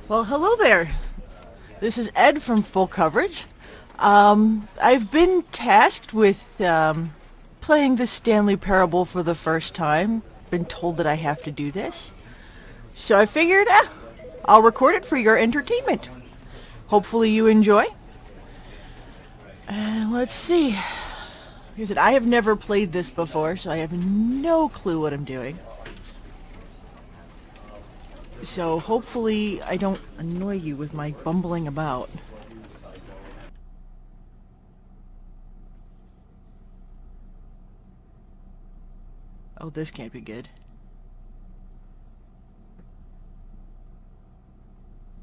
Well, hello there. This is Ed from Full Coverage. I've been tasked with playing the Stanley Parable for the first time. Been told that I have to do this. So I figured, I'll record it for your entertainment. Hopefully you enjoy. Let's see. Like I said, I have never played this before, so I have no clue what I'm doing. So hopefully I don't annoy you with my bumbling about. Oh, this can't be good.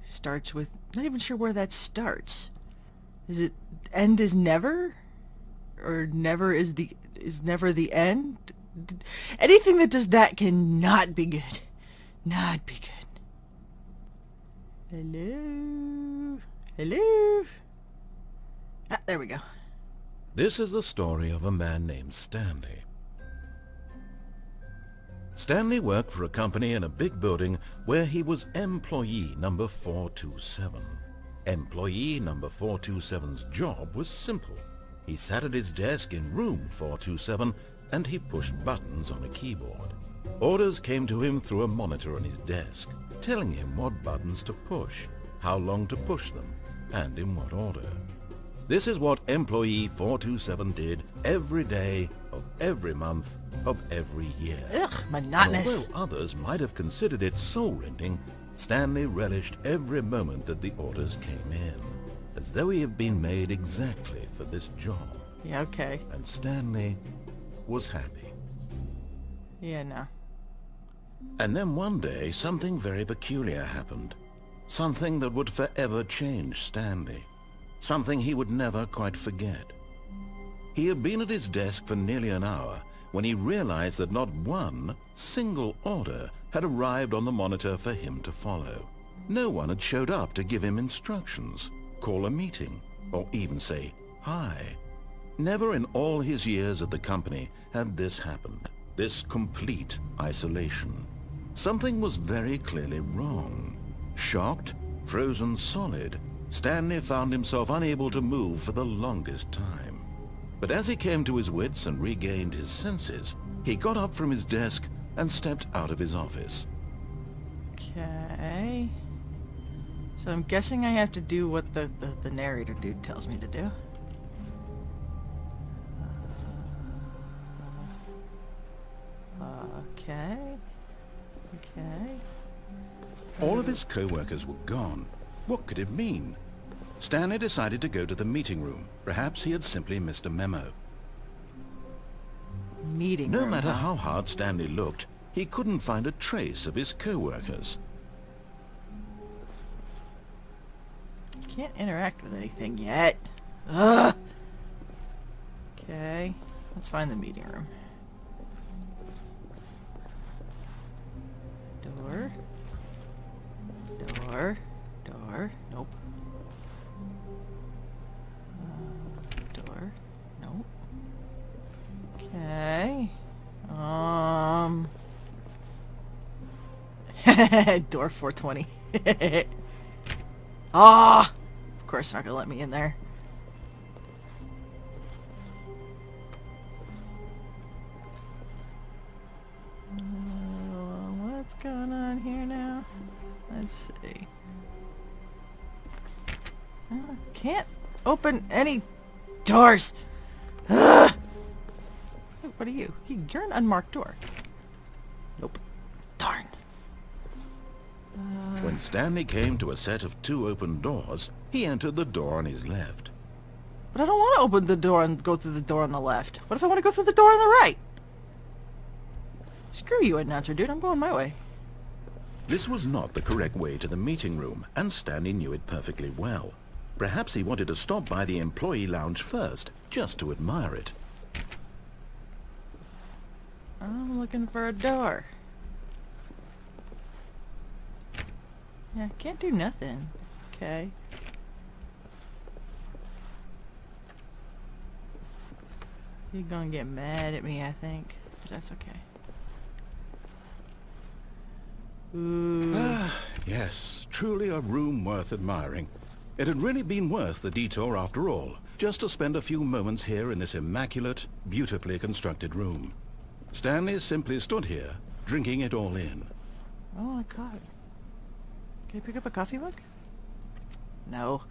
Starts with... not even sure where that starts. Is it end is never? Or never is never the end? Anything that does that cannot be good. Not be good. Hello? Hello? Ah, there we go. This is the story of a man named Stanley. Stanley worked for a company in a big building where he was employee number 427. Employee number 427's job was simple. He sat at his desk in room 427 and he pushed buttons on a keyboard. Orders came to him through a monitor on his desk, telling him what buttons to push, how long to push them, and in what order. This is what employee 427 did every day of every month of every year. Ugh, monotonous. And although others might have considered it soul-rending, Stanley relished every moment that the orders came in, as though he had been made exactly for this job. Yeah, okay. And Stanley was happy. Yeah, no. And then one day, something very peculiar happened. Something that would forever change Stanley. Something he would never quite forget. He had been at his desk for nearly an hour when he realized that not one single order had arrived on the monitor for him to follow. No one had showed up to give him instructions, call a meeting, or even say hi. Never in all his years at the company had this happened. This complete isolation. Something was very clearly wrong. Shocked, frozen solid, Stanley found himself unable to move for the longest time. But as he came to his wits and regained his senses, he got up from his desk and stepped out of his office. Okay. So I'm guessing I have to do what the narrator dude tells me to do. Okay. Okay. All of his co-workers were gone. What could it mean? Stanley decided to go to the meeting room. Perhaps he had simply missed a memo. Meeting No room, matter huh? how hard Stanley looked, he couldn't find a trace of his co-workers. Can't interact with anything yet. Ugh. Okay. Let's find the meeting room. Door. Door. Door. Nope. Door. Nope. Okay. Door 420. Ah! Of course not gonna let me in there. What's going on here now? Let's see. Can't open any doors. Ugh! Hey, what are you? You're an unmarked door. Nope. Darn. When Stanley came to a set of 2 open doors, he entered the door on his left. But I don't want to open the door and go through the door on the left. What if I want to go through the door on the right? Screw you, announcer dude. I'm going my way. This was not the correct way to the meeting room, and Stanley knew it perfectly well. Perhaps he wanted to stop by the employee lounge first, just to admire it. I'm looking for a door. Yeah, can't do nothing. Okay. You're gonna get mad at me, I think. But that's okay. Ooh. Yes, truly a room worth admiring. It had really been worth the detour after all, just to spend a few moments here in this immaculate, beautifully constructed room. Stanley simply stood here, drinking it all in. Oh my god. Can I pick up a coffee mug? No.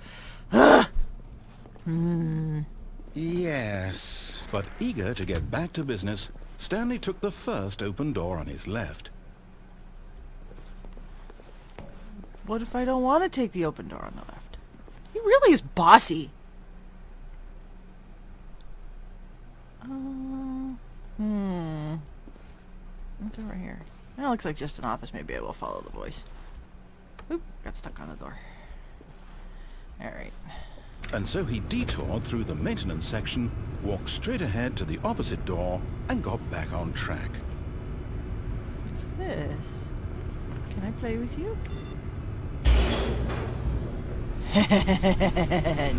Yes. But eager to get back to business, Stanley took the first open door on his left. What if I don't want to take the open door on the left? He really is bossy. What's over here? That looks like just an office. Maybe I will follow the voice. Oop, got stuck on the door. Alright. And so he detoured through the maintenance section, walked straight ahead to the opposite door, and got back on track. What's this? Can I play with you?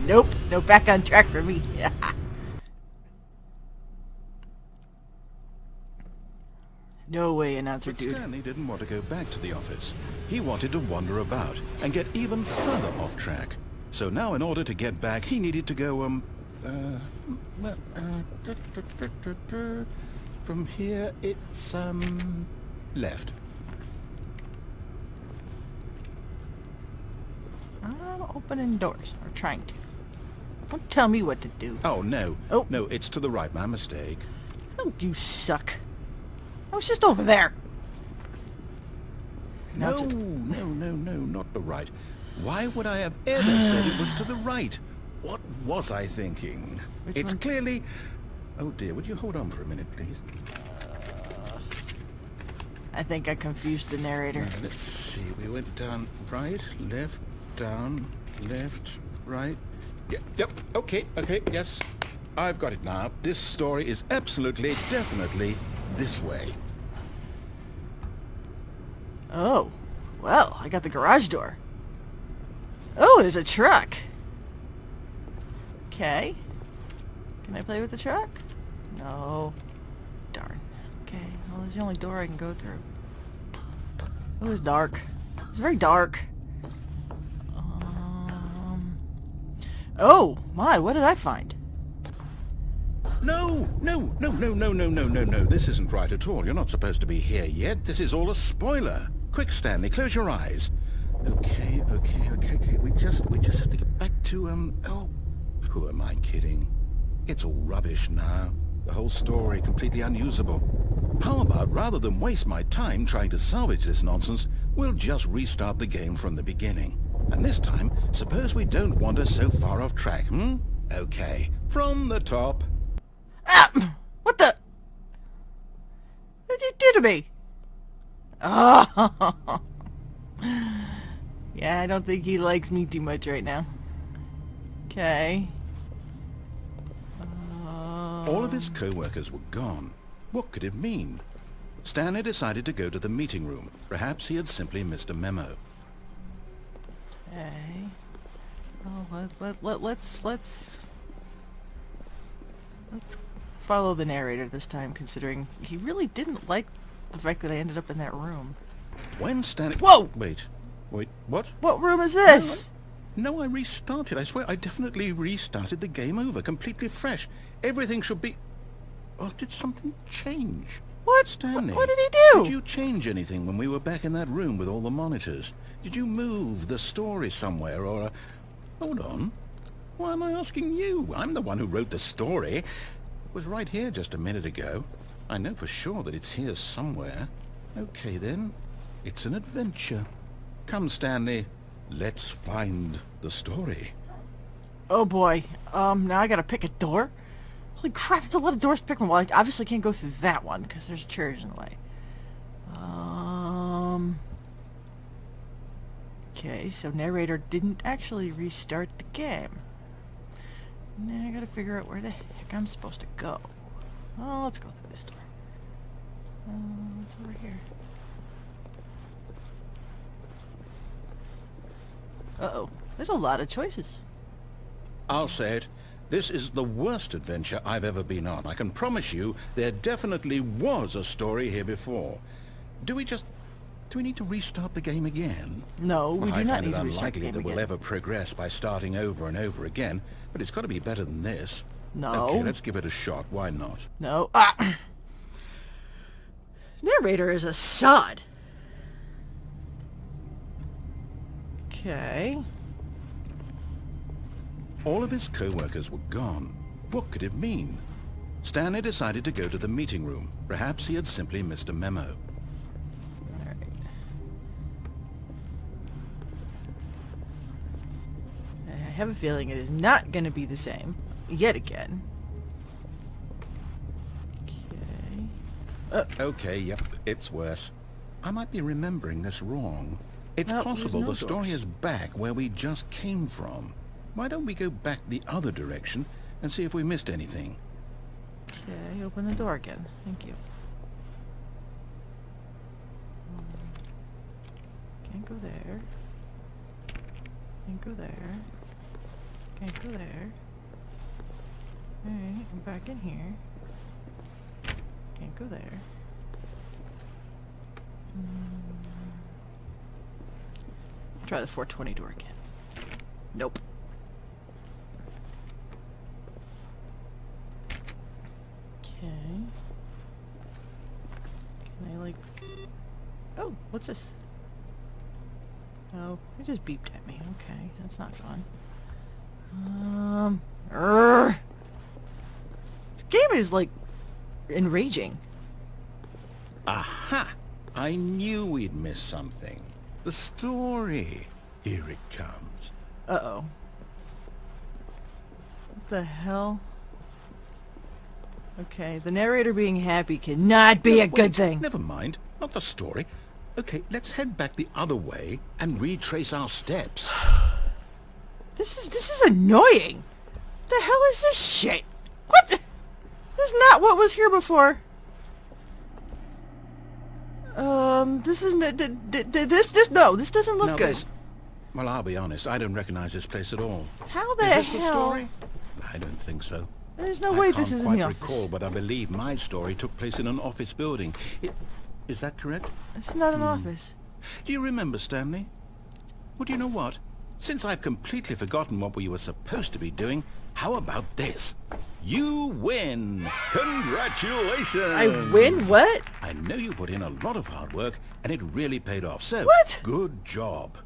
Nope. No back on track for me. No way, announcer But dude. Stanley didn't want to go back to the office. He wanted to wander about and get even further off track. So now in order to get back, he needed to go, from here it's, left. I'm opening doors, or trying to. Don't tell me what to do. Oh, no. Oh. No, it's to the right. My mistake. Oh, you suck. I was just over there. Now No, it's a- no, not the right. Why would I have ever said it was to the right? What was I thinking? Which It's one? clearly... Oh dear, would you hold on for a minute, please? I think I confused the narrator. Now, let's see, we went down right, left, down, left, right. Yep, okay, yes. I've got it now. This story is absolutely, definitely this way. Oh, well, I got the garage door. Oh, there's a truck. Okay. Can I play with the truck? No. Darn. Okay, well, there's the only door I can go through. Oh, it's dark. It's very dark. Oh, my, what did I find? No. This isn't right at all. You're not supposed to be here yet. This is all a spoiler. Quick, Stanley, close your eyes. Okay. We just have to get back to, oh, who am I kidding? It's all rubbish now. The whole story completely unusable. How about, rather than waste my time trying to salvage this nonsense, we'll just restart the game from the beginning. And this time, suppose we don't wander so far off track, Okay, from the top. Ah! What the? What did you do to me? Oh! Yeah, I don't think he likes me too much right now. Okay. All of his co-workers were gone. What could it mean? Stanley decided to go to the meeting room. Perhaps he had simply missed a memo. Okay. Well, let's follow the narrator this time, considering he really didn't like the fact that I ended up in that room. When Stanley... Whoa! Wait, what? What room is this? No, I restarted. I swear, I definitely restarted the game over, completely fresh. Everything should be... Oh, did something change? What? Stanley, What did he do? Did you change anything when we were back in that room with all the monitors? Did you move the story somewhere, or... Hold on. Why am I asking you? I'm the one who wrote the story. It was right here just a minute ago. I know for sure that it's here somewhere. Okay, then. It's an adventure. Come, Stanley. Let's find the story. Oh boy. Now I gotta pick a door? Holy crap, there's a lot of doors to pick from. Well, I obviously can't go through that one, because there's chairs in the way. Okay, so narrator didn't actually restart the game. Now I gotta figure out where the heck I'm supposed to go. Oh, let's go through this door. What's over here? Uh-oh. There's a lot of choices. I'll say it. This is the worst adventure I've ever been on. I can promise you there definitely was a story here before. Do we just... Do we need to restart the game again? No, we do I not find need it to restart the unlikely game that we'll again. ever progress by starting over and over again, but it's got to be better than this. No. Okay, let's give it a shot. Why not? No. Narrator is a sod. Okay. All of his co-workers were gone. What could it mean? Stanley decided to go to the meeting room. Perhaps he had simply missed a memo. Alright. I have a feeling it is not going to be the same. Yet again. Okay. Okay, yep, it's worse. I might be remembering this wrong. It's Nope, possible there's the no story doors. is back where we just came from. Why don't we go back the other direction and see if we missed anything? Okay, open the door again. Thank you. Can't go there. Can't go there. Can't go there. Alright, I'm back in here. Can't go there. Try the 420 door again. Nope. Okay. Can I like... Oh, what's this? Oh, it just beeped at me. Okay, that's not fun. This game is like enraging. Aha! I knew we'd miss something. The story. Here it comes. Uh-oh. What the hell? Okay, the narrator being happy cannot be a good Wait, thing. Never mind. Not the story. Okay, let's head back the other way and retrace our steps. This is annoying. The hell is this shit? What? This is not what was here before. This isn't. This doesn't look Now good. this- Well, I'll be honest. I don't recognize this place at all. How the Is this hell? the story? I don't think so. There's no way I this can't is in quite the office. recall, but I believe my story took place in an office building. Is that correct? It's not an office. Do you remember, Stanley? Well, do you know what? Since I've completely forgotten what we were supposed to be doing, how about this? You win! Congratulations! I win what? I know you put in a lot of hard work, and it really paid off, so... What? Good job.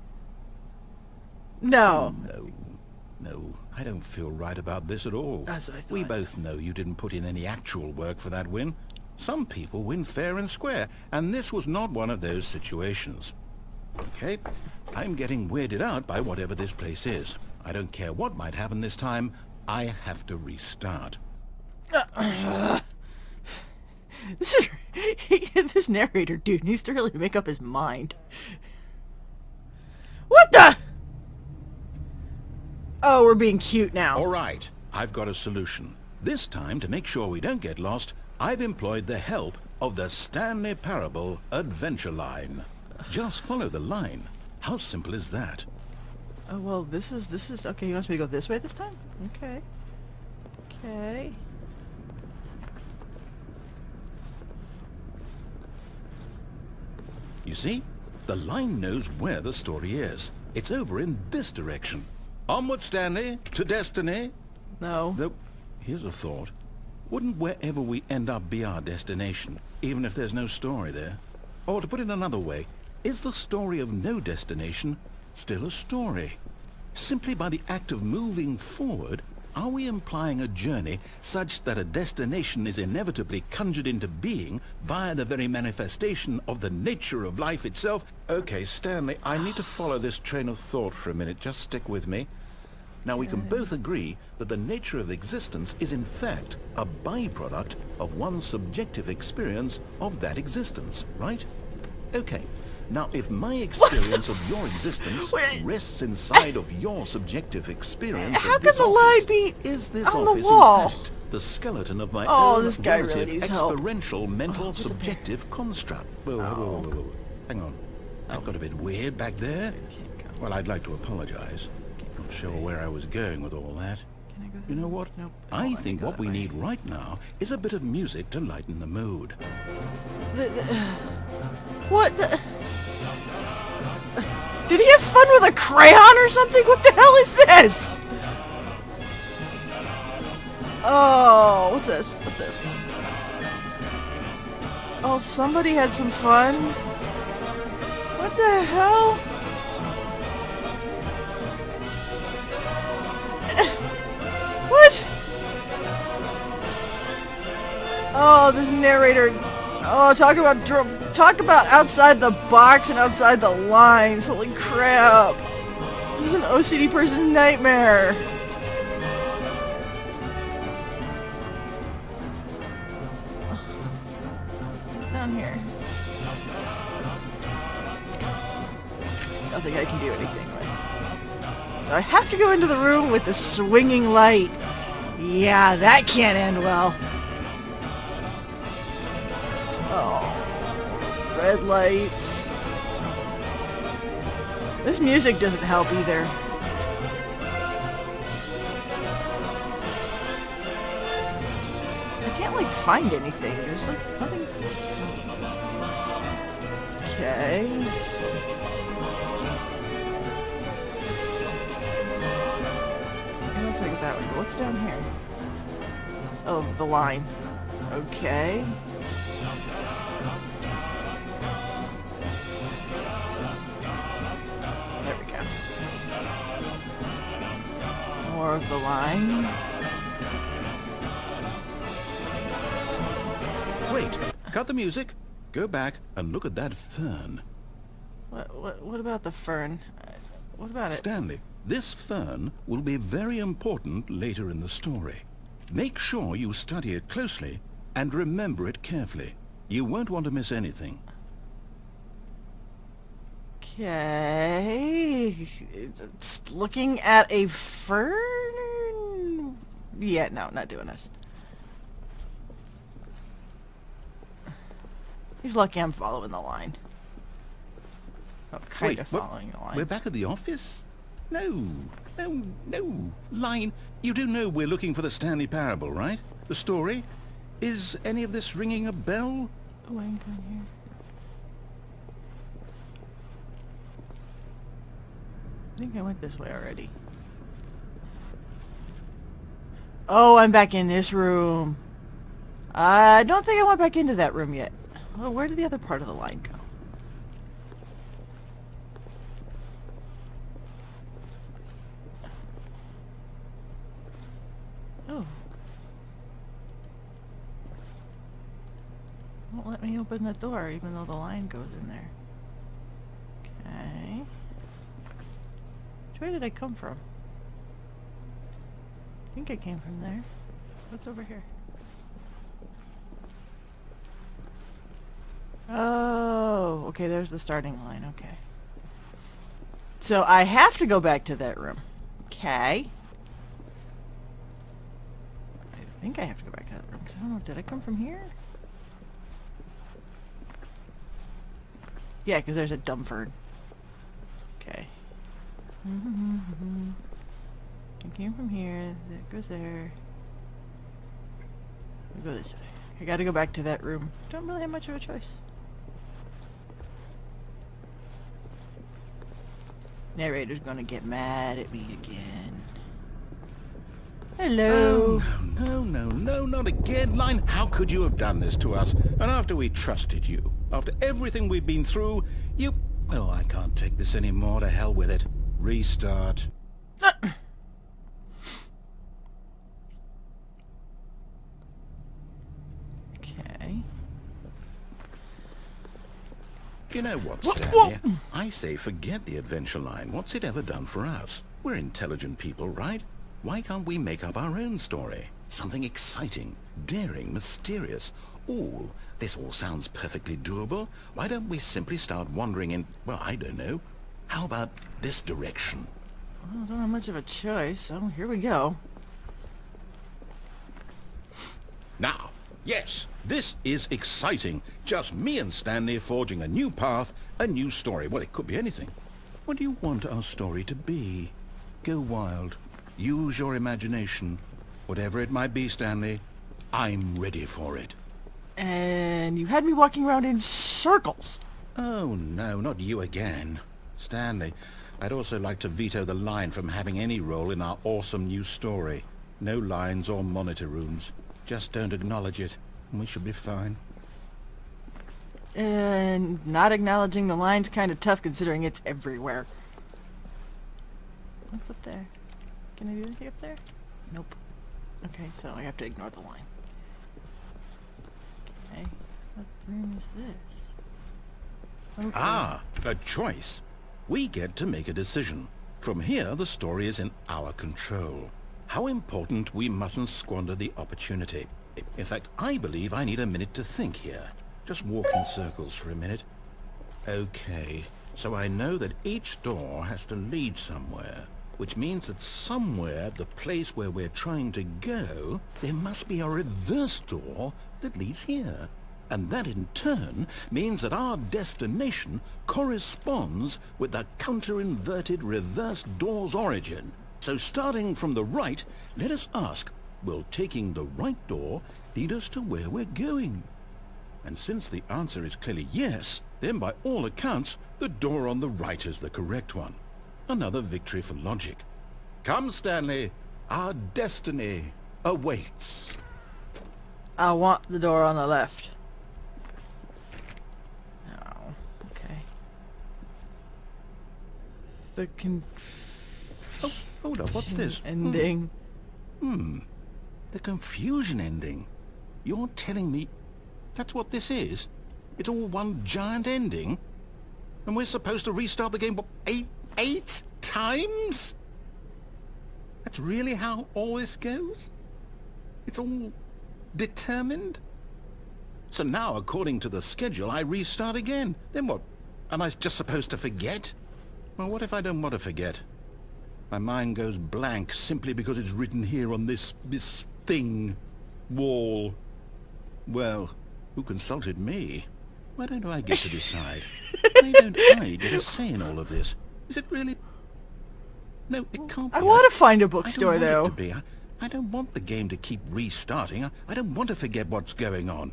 No. No, I don't feel right about this at all. That's what I thought. We both know you didn't put in any actual work for that win. Some people win fair and square, and this was not one of those situations. Okay, I'm getting weirded out by whatever this place is. I don't care what might happen this time. I have to restart. This narrator dude needs to really make up his mind. What the? Oh, we're being cute now. All right, I've got a solution. This time, to make sure we don't get lost, I've employed the help of the Stanley Parable adventure line. Just follow the line. How simple is that? Oh, well, this is okay. You want me to go this way this time? Okay. Okay. You see? The line knows where the story is. It's over in this direction. Onward, Stanley, to destiny. No. Though, here's a thought. Wouldn't wherever we end up be our destination, even if there's no story there? Or to put it another way, is the story of no destination still a story? Simply by the act of moving forward, are we implying a journey such that a destination is inevitably conjured into being via the very manifestation of the nature of life itself? Okay, Stanley, I need to follow this train of thought for a minute. Just stick with me. Now, we can both agree that the nature of existence is in fact a byproduct of one's subjective experience of that existence, right? Okay. Now, if my experience of your existence rests inside of your subjective experience How of can this the office, lie be is this on the office wall? in fact the skeleton of my Oh, own this guy really relative needs help. experiential mental subjective construct? Whoa. Hang on. That got a bit weird back there. Well, I'd like to apologize. Not sure where I was going with all that. Can I go You know what? Nope. I think what we need right now is a bit of music to lighten the mood. What the? Did he have fun with a crayon or something? What the hell is this? Oh, what's this? What's this? Oh, somebody had some fun. What the hell? What? Oh, this narrator. Oh, talk about outside the box and outside the lines. Holy crap. This is an OCD person's nightmare. What's down here? I don't think I can do anything with. So I have to go into the room with the swinging light. Yeah, that can't end well. Oh, red lights. This music doesn't help either. I can't, like, find anything. There's, like, nothing. Okay. Let's make it that way. What's down here? Oh, the line. Okay. There we go. More of the line. Wait, cut the music. Go back and look at that fern. What about the fern? What about it? Stanley, this fern will be very important later in the story. Make sure you study it closely and remember it carefully. You won't want to miss anything. Okay. It's looking at a fern? Yeah, no, not doing this. He's lucky I'm following the line. Oh, kind of following the line. We're back at the office? No. Line, you do know we're looking for the Stanley Parable, right? The story? Is any of this ringing a bell? Oh, I ain't going here. I think I went this way already. Oh, I'm back in this room. I don't think I went back into that room yet. Well, where did the other part of the line go? Oh. Won't let me open the door even though the line goes in there. Okay. Where did I come from? I think I came from there. What's over here? Oh, okay, there's the starting line, okay. So I have to go back to that room. Okay. I think I have to go back to that room, because I don't know, did I come from here? Yeah, because there's a dumb fern. Okay. I came from here, that goes there. We'll go this way. I gotta go back to that room. Don't really have much of a choice. Narrator's gonna get mad at me again. Hello. Oh, no, not again. Line, how could you have done this to us? And after we trusted you, after everything we've been through, you... Oh, I can't take this anymore. To hell with it. Restart. Okay. You know what, Stanley? I say forget the adventure line. What's it ever done for us? We're intelligent people, right? Why can't we make up our own story? Something exciting, daring, mysterious. Ooh, this all sounds perfectly doable. Why don't we simply start wandering in, well, I don't know. How about this direction? Well, I don't have much of a choice, so here we go. Now, yes, this is exciting. Just me and Stanley forging a new path, a new story. Well, it could be anything. What do you want our story to be? Go wild. Use your imagination. Whatever it might be, Stanley, I'm ready for it. And you had me walking around in circles. Oh, no, not you again. Stanley, I'd also like to veto the line from having any role in our awesome new story. No lines or monitor rooms. Just don't acknowledge it, and we should be fine. And not acknowledging the line's kind of tough considering it's everywhere. What's up there? Can I do anything up there? Nope. Okay, so I have to ignore the line. Okay. What room is this? Okay. Ah, a choice. We get to make a decision. From here, the story is in our control. How important, we mustn't squander the opportunity. In fact, I believe I need a minute to think here. Just walk in circles for a minute. Okay, so I know that each door has to lead somewhere, which means that somewhere, the place where we're trying to go, there must be a reverse door that leads here. And that in turn means that our destination corresponds with the counter-inverted reverse door's origin. So starting from the right, let us ask, will taking the right door lead us to where we're going? And since the answer is clearly yes, then by all accounts, the door on the right is the correct one. Another victory for logic. Come, Stanley, our destiny awaits. I want the door on the left. Oh, okay. The Oh, hold up, what's this? ending. The confusion ending. You're telling me that's what this is? It's all one giant ending? And we're supposed to restart the game, what, eight times? That's really how all this goes? It's all determined? So now, according to the schedule, I restart again. Then what? Am I just supposed to forget? Well, what if I don't want to forget? My mind goes blank simply because it's written here on this thing, wall. Well, who consulted me? Why don't I get to decide? Why don't I get a say in all of this? Is it really? No, it can't be. I want to find a I don't bookstore, want though. it to be. I don't want the game to keep restarting. I don't want to forget what's going on.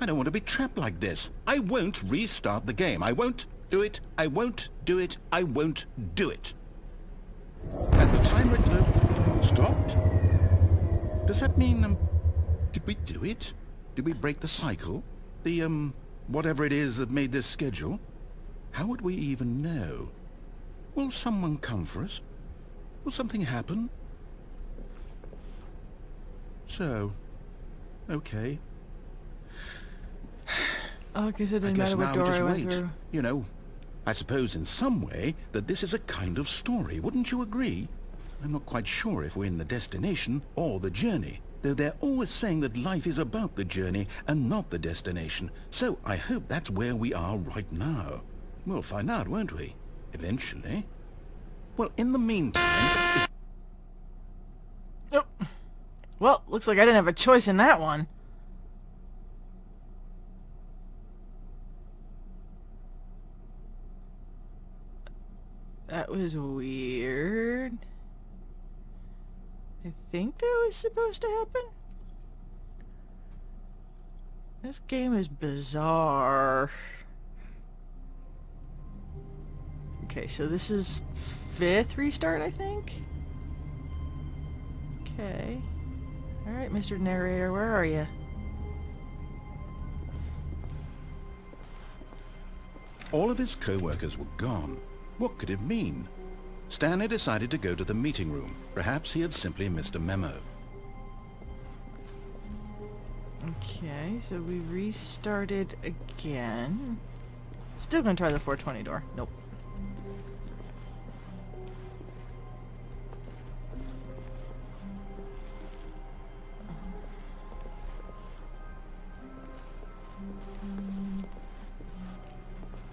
I don't want to be trapped like this. I won't restart the game. I won't do it. I won't do it. I won't do it. And the timer stopped? Does that mean, did we do it? Did we break the cycle? The, whatever it is that made this schedule? How would we even know? Will someone come for us? Will something happen? So, okay. Oh, because it I didn't guess matter what now door just I went wait. through. You know, I suppose in some way that this is a kind of story, wouldn't you agree? I'm not quite sure if we're in the destination or the journey, though they're always saying that life is about the journey and not the destination. So I hope that's where we are right now. We'll find out, won't we? Eventually. Well, in the meantime... Oh. Well, looks like I didn't have a choice in that one. That was weird. I think that was supposed to happen. This game is bizarre. Okay, so this is 5th restart, I think? Okay. Alright, Mr. Narrator, where are you? All of his co-workers were gone. What could it mean? Stanley decided to go to the meeting room. Perhaps he had simply missed a memo. Okay, so we restarted again. Still gonna try the 420 door. Nope.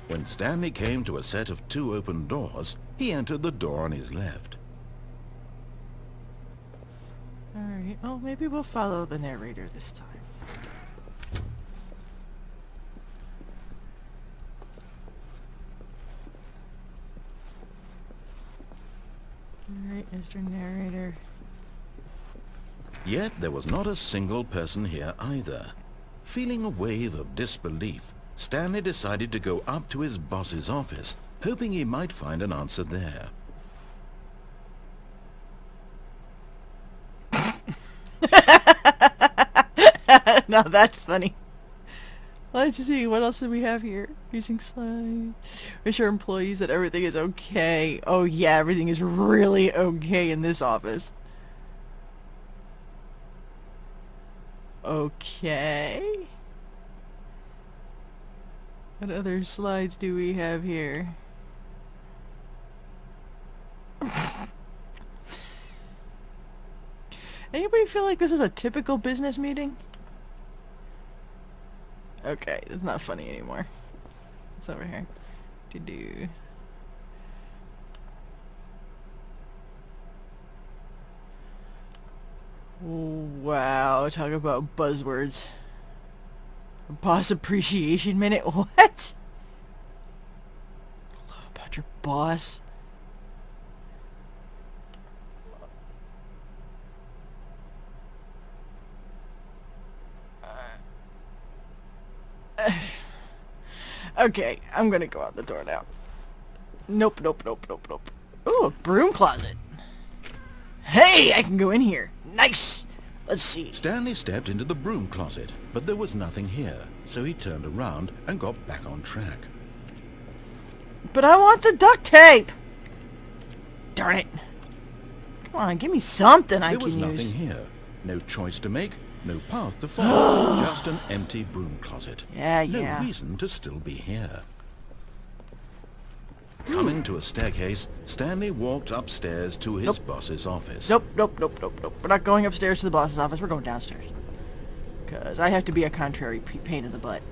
When Stanley came to a set of 2 open doors, he entered the door on his left. Alright, well, maybe we'll follow the narrator this time. Alright, Mr. Narrator. Yet there was not a single person here either. Feeling a wave of disbelief, Stanley decided to go up to his boss's office hoping he might find an answer there. Now that's funny. Let's see, what else do we have here? Using slide. Assure employees that everything is okay. Oh yeah, everything is really okay in this office. Okay. What other slides do we have here? Anybody feel like this is a typical business meeting? Okay, it's not funny anymore. It's over here. To do. Wow, talk about buzzwords. Boss appreciation minute? What? About your boss? Okay, I'm gonna go out the door now. Nope, nope, nope, nope, nope. Ooh, a broom closet. Hey, I can go in here. Nice. Let's see. Stanley stepped into the broom closet, but there was nothing here, so he turned around and got back on track. But I want the duct tape. Darn it. Come on, give me something I can use. There was nothing here. No choice to make, no path to follow. Just an empty broom closet. Yeah. No reason to still be here. Coming to a staircase, Stanley walked upstairs to his boss's office. Nope. We're not going upstairs to the boss's office. We're going downstairs. Because I have to be a contrary pain in the butt.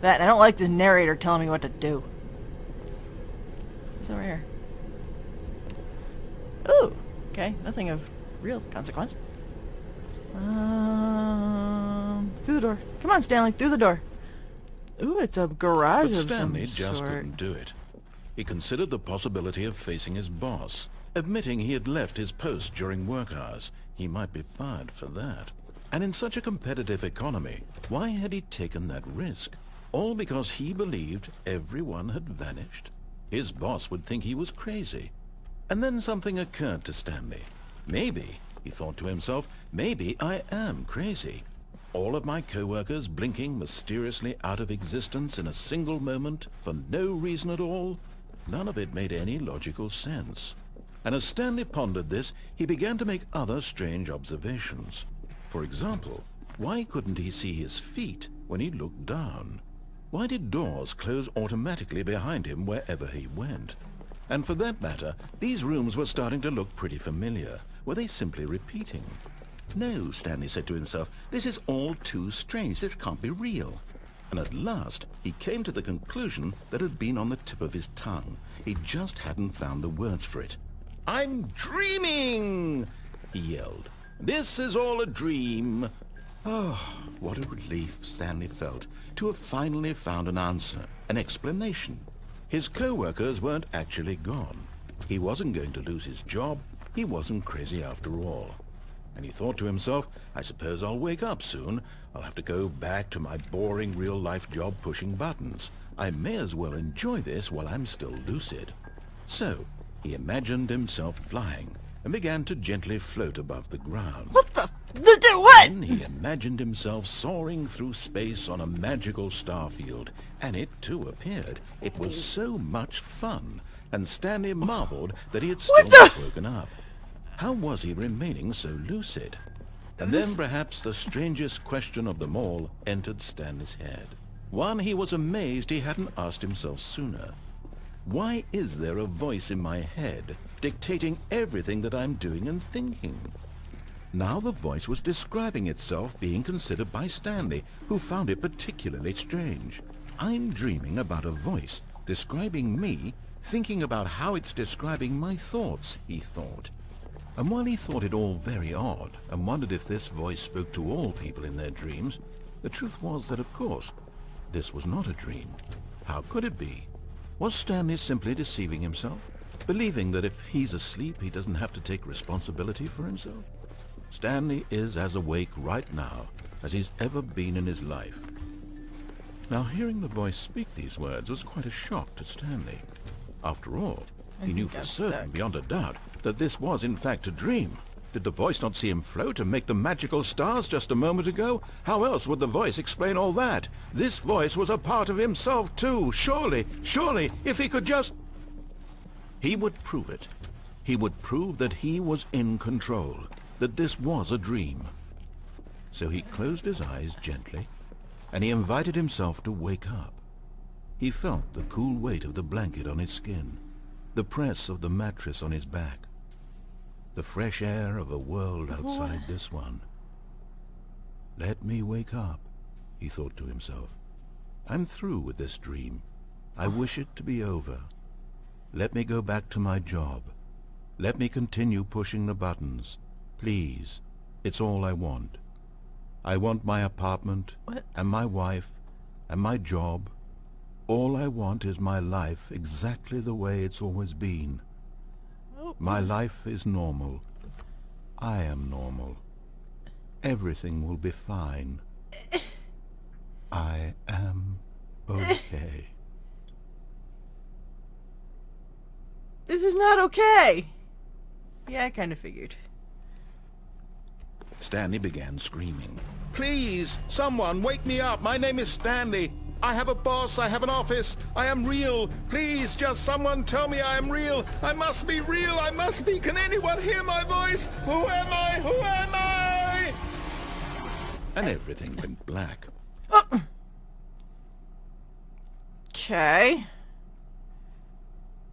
That, and I don't like the narrator telling me what to do. What's over here? Ooh. Okay, nothing of real consequence. Through the door. Come on, Stanley, through the door. Ooh, it's a garage But of Stanley some just sort. couldn't do it. He considered the possibility of facing his boss, admitting he had left his post during work hours. He might be fired for that. And in such a competitive economy, why had he taken that risk? All because he believed everyone had vanished? His boss would think he was crazy. And then something occurred to Stanley. Maybe, he thought to himself, maybe I am crazy. All of my co-workers blinking mysteriously out of existence in a single moment for no reason at all? None of it made any logical sense. And as Stanley pondered this, he began to make other strange observations. For example, why couldn't he see his feet when he looked down? Why did doors close automatically behind him wherever he went? And for that matter, these rooms were starting to look pretty familiar. Were they simply repeating? No, Stanley said to himself, this is all too strange. This can't be real. And at last, he came to the conclusion that had been on the tip of his tongue. He just hadn't found the words for it. I'm dreaming, he yelled. This is all a dream. Oh, what a relief Stanley felt to have finally found an answer, an explanation. His co-workers weren't actually gone. He wasn't going to lose his job. He wasn't crazy after all. And he thought to himself, I suppose I'll wake up soon. I'll have to go back to my boring real-life job pushing buttons. I may as well enjoy this while I'm still lucid. So, he imagined himself flying and began to gently float above the ground. What the what? Then he imagined himself soaring through space on a magical starfield, and it too appeared. It was so much fun, and Stanley marveled that he had still not woken up. How was he remaining so lucid? And then perhaps the strangest question of them all entered Stanley's head. One he was amazed he hadn't asked himself sooner. Why is there a voice in my head dictating everything that I'm doing and thinking? Now the voice was describing itself being considered by Stanley, who found it particularly strange. I'm dreaming about a voice describing me, thinking about how it's describing my thoughts, he thought. And while he thought it all very odd, and wondered if this voice spoke to all people in their dreams, the truth was that, of course, this was not a dream. How could it be? Was Stanley simply deceiving himself, believing that if he's asleep he doesn't have to take responsibility for himself? Stanley is as awake right now as he's ever been in his life. Now, hearing the voice speak these words was quite a shock to Stanley. After all, he knew for certain, beyond a doubt, that this was in fact a dream. Did the voice not see him float and make the magical stars just a moment ago? How else would the voice explain all that? This voice was a part of himself too. Surely, if he could just... He would prove it. He would prove that he was in control, that this was a dream. So he closed his eyes gently, and he invited himself to wake up. He felt the cool weight of the blanket on his skin, the press of the mattress on his back, the fresh air of a world outside this one. Let me wake up, he thought to himself. I'm through with this dream. I wish it to be over. Let me go back to my job. Let me continue pushing the buttons. Please, it's all I want. I want my apartment, and my wife, and my job. All I want is my life exactly the way it's always been. My life is normal. I am normal. Everything will be fine. I am okay. This is not okay. Yeah, I kind of figured. Stanley began screaming. Please, someone, wake me up. My name is Stanley. I have a boss. I have an office. I am real. Please, just someone tell me I am real. I must be real. I must be. Can anyone hear my voice? Who am I? Who am I? And everything went black. Okay.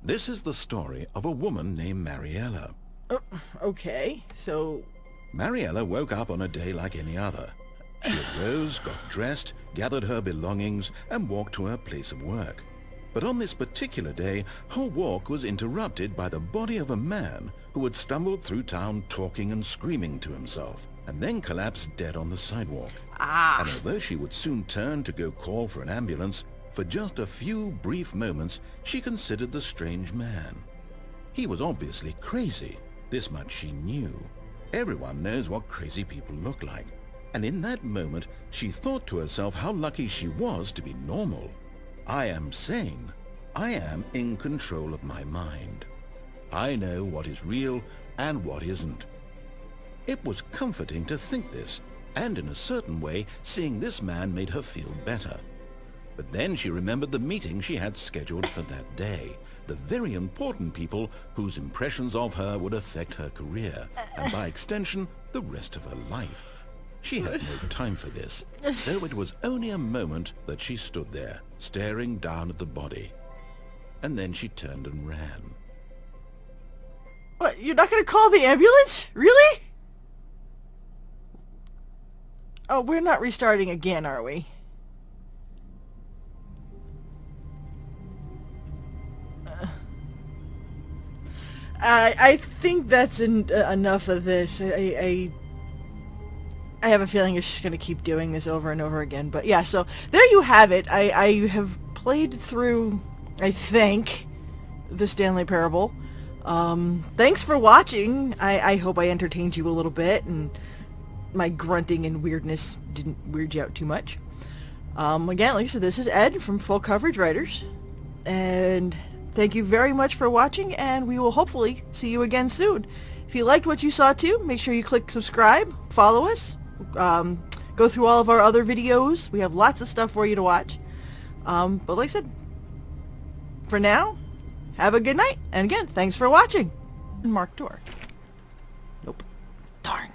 This is the story of a woman named Mariella. Okay, so... Mariella woke up on a day like any other. She arose, got dressed, gathered her belongings, and walked to her place of work. But on this particular day, her walk was interrupted by the body of a man who had stumbled through town talking and screaming to himself, and then collapsed dead on the sidewalk. And although she would soon turn to go call for an ambulance, for just a few brief moments she considered the strange man. He was obviously crazy. This much she knew. Everyone knows what crazy people look like. And in that moment, she thought to herself how lucky she was to be normal. I am sane. I am in control of my mind. I know what is real and what isn't. It was comforting to think this, and in a certain way, seeing this man made her feel better. But then she remembered the meeting she had scheduled for that day, the very important people whose impressions of her would affect her career, and by extension, the rest of her life. She had no time for this, so it was only a moment that she stood there, staring down at the body. And then she turned and ran. What, you're not going to call the ambulance? Really? Oh, we're not restarting again, are we? I think that's enough of this. I have a feeling it's just going to keep doing this over and over again. But yeah, so there you have it. I have played through, I think, the Stanley Parable. Thanks for watching. I hope I entertained you a little bit, and my grunting and weirdness didn't weird you out too much. Again, like I said, this is Ed from Full Coverage Writers, and thank you very much for watching, and we will hopefully see you again soon. If you liked what you saw too, make sure you click subscribe, follow us, go through all of our other videos. We have lots of stuff for you to watch. But like I said, for now, have a good night, and again, thanks for watching. Mark door. Nope. Darn.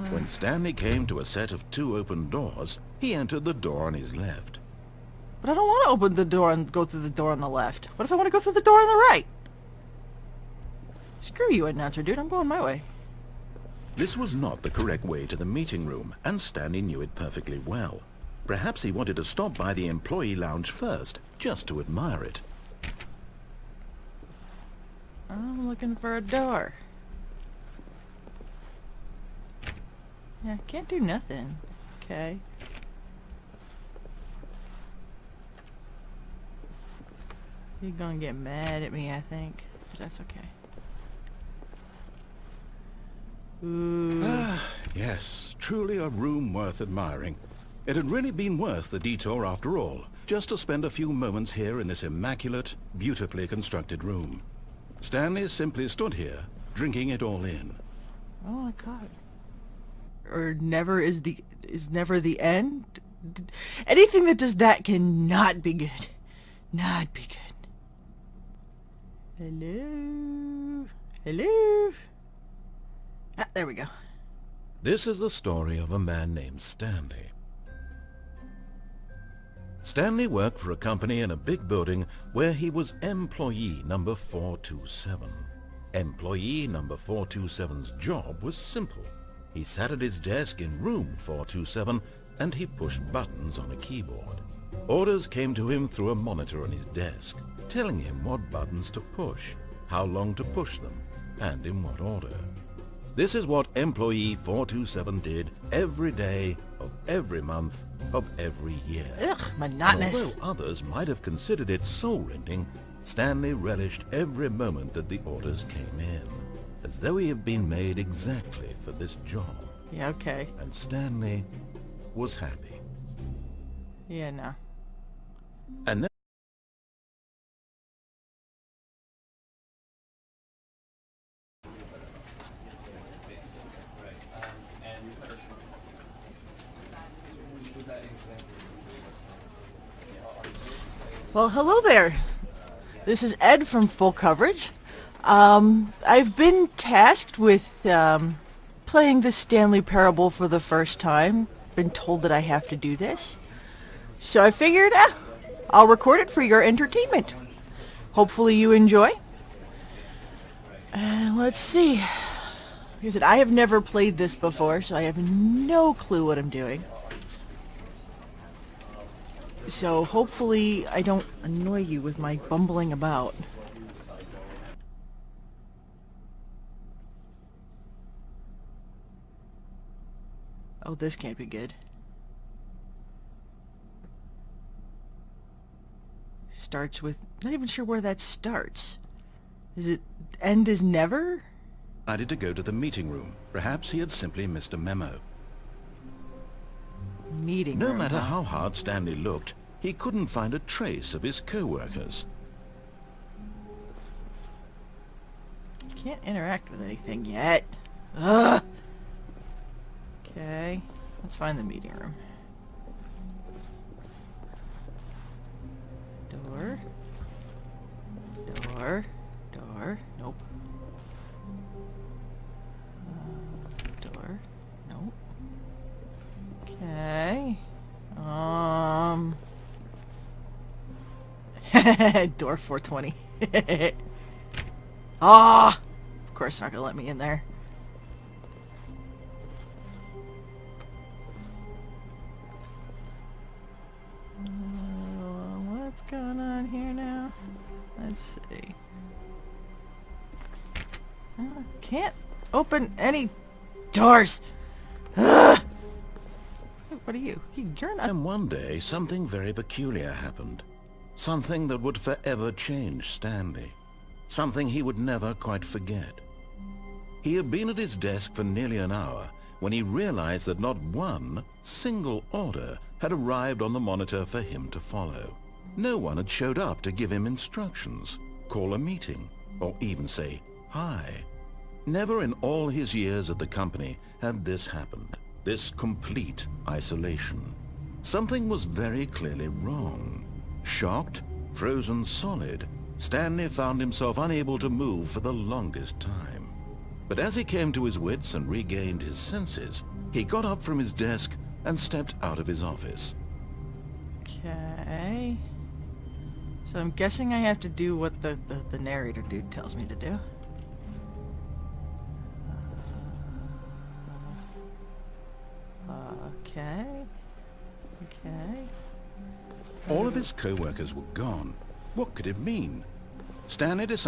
When Stanley came to a set of 2 open doors, he entered the door on his left. But I don't want to open the door and go through the door on the left. What if I want to go through the door on the right? Screw you, announcer dude. I'm going my way. This was not the correct way to the meeting room, and Stanley knew it perfectly well. Perhaps he wanted to stop by the employee lounge first, just to admire it. I'm looking for a door. Yeah, can't do nothing. Okay. You're gonna get mad at me, I think. But that's okay. Ooh. Yes, truly a room worth admiring. It had really been worth the detour after all, just to spend a few moments here in this immaculate, beautifully constructed room. Stanley simply stood here, drinking it all in. Oh my god. Or never is never the end? Anything that does that cannot be good. Not be good. Hello? Hello? Ah, there we go. This is the story of a man named Stanley. Stanley worked for a company in a big building where he was employee number 427. Employee number 427's job was simple. He sat at his desk in room 427 and he pushed buttons on a keyboard. Orders came to him through a monitor on his desk, telling him what buttons to push, how long to push them, and in what order. This is what employee 427 did every day of every month of every year. Ugh, monotonous. And although others might have considered it soul-rending, Stanley relished every moment that the orders came in, as though he had been made exactly for this job. Yeah, okay. And Stanley was happy. Yeah, no. And then well, hello there. This is Ed from Full Coverage. I've been tasked with playing the Stanley Parable for the first time. Been told that I have to do this. So I figured, I'll record it for your entertainment. Hopefully you enjoy. Let's see. Like I said, I have never played this before, so I have no clue what I'm doing. So hopefully I don't annoy you with my bumbling about. Oh, this can't be good. Starts with... Not even sure where that starts. Is it... End is never? decided to go to the meeting room. Perhaps he had simply missed a memo. Meeting No room, matter huh? how hard Stanley looked, he couldn't find a trace of his co-workers. Can't interact with anything yet. Ugh! Okay, let's find the meeting room. Door. Door. Door. Nope. Door. Nope. Okay. Door 420. Ah! Of course they're not gonna let me in there. What's going on here now? Let's see. Can't open any doors. Ugh! What are you? You're not... And one day, something very peculiar happened. Something that would forever change Stanley. Something he would never quite forget. He had been at his desk for nearly an hour when he realized that not one single order had arrived on the monitor for him to follow. No one had showed up to give him instructions, call a meeting, or even say hi. Never in all his years at the company had this happened. This complete isolation. Something was very clearly wrong. Shocked, frozen solid, Stanley found himself unable to move for the longest time. But as he came to his wits and regained his senses, he got up from his desk and stepped out of his office. Okay. So I'm guessing I have to do what the narrator dude tells me to do. Okay. Okay. All of his co-workers were gone. What could it mean? Stanley decided